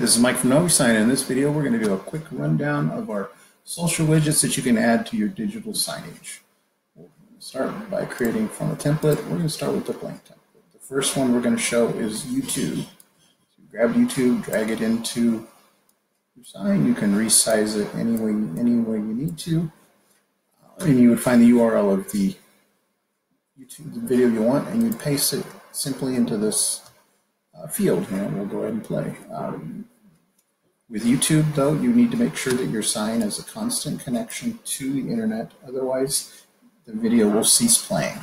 this is Mike from NoviSign, and in this video we're going to do a quick rundown of our social widgets that you can add to your digital signage. We'll start by creating from a template. We're going to start with the blank template. The first one we're going to show is YouTube. So you grab YouTube, drag it into your sign. You can resize it any way you need to. And you would find the URL of the YouTube video you want, and you'd paste it simply into this field here. We'll go ahead and play. With YouTube, though, you need to make sure that your sign has a constant connection to the internet. Otherwise, the video will cease playing.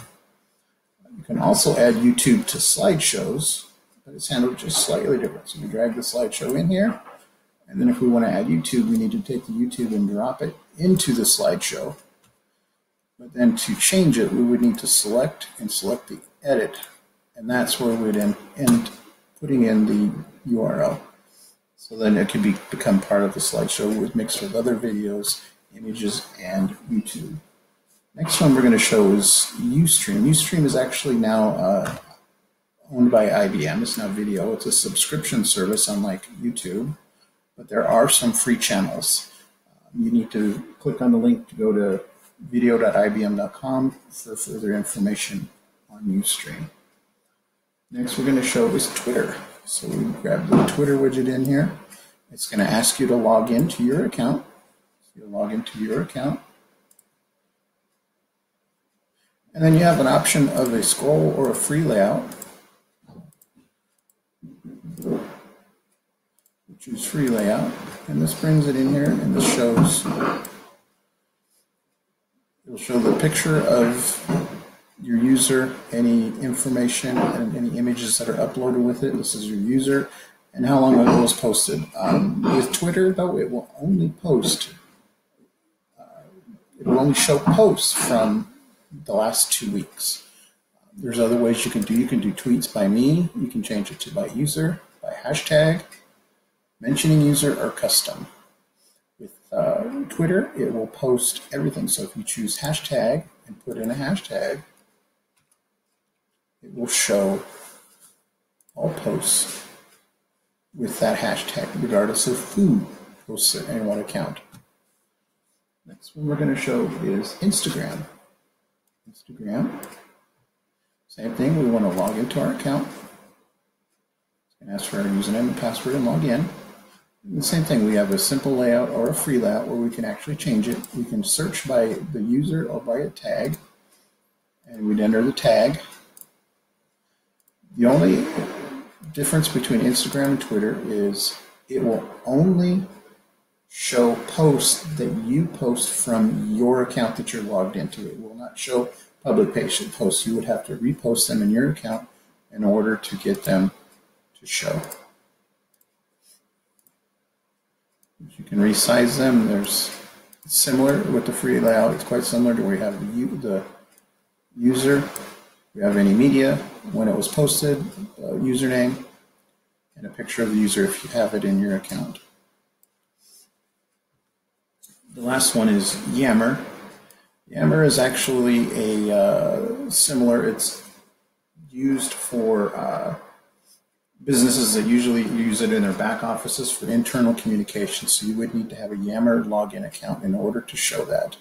You can also add YouTube to slideshows, but it's handled just slightly different. So we drag the slideshow in here, and then if we want to add YouTube, we need to take the YouTube and drop it into the slideshow. But then to change it, we would need to select the edit, and that's where we'd end putting in the URL. So then it could become part of the slideshow mixed with other videos, images, and YouTube. Next one we're going to show is Ustream. Ustream is actually now owned by IBM. It's now video. It's a subscription service, unlike YouTube, but there are some free channels. You need to click on the link to go to video.ibm.com for further information on Ustream. Next we're going to show is Twitter. So we grab the Twitter widget in here. It's going to ask you to log into your account. So you log into your account. And then you have an option of a scroll or a free layout. We'll choose free layout. And this brings it in here, and this shows, it'll show the picture of your user, any information and any images that are uploaded with it. This is your user and how long ago it was posted. With Twitter, though, it will only post. It will only show posts from the last 2 weeks. There's other ways you can do. You can do tweets by me. You can change it to by user, by hashtag, mentioning user, or custom. With Twitter, it will post everything. So if you choose hashtag and put in a hashtag, it will show all posts with that hashtag, regardless of who posts it in what account. Next one we're going to show is Instagram. Instagram, same thing. We want to log into our account. It's going to ask for our username and password and log in. And the same thing. We have a simple layout or a free layout where we can actually change it. We can search by the user or by a tag, and we'd enter the tag. The only difference between Instagram and Twitter is it will only show posts that you post from your account that you're logged into. It will not show public posts. You would have to repost them in your account in order to get them to show. You can resize them. There's similar with the free layout. It's quite similar to where you have the user. We have any media, when it was posted, username, and a picture of the user if you have it in your account. The last one is Yammer. Yammer is actually a similar. It's used for businesses that usually use it in their back offices for internal communication. So you would need to have a Yammer login account in order to show that.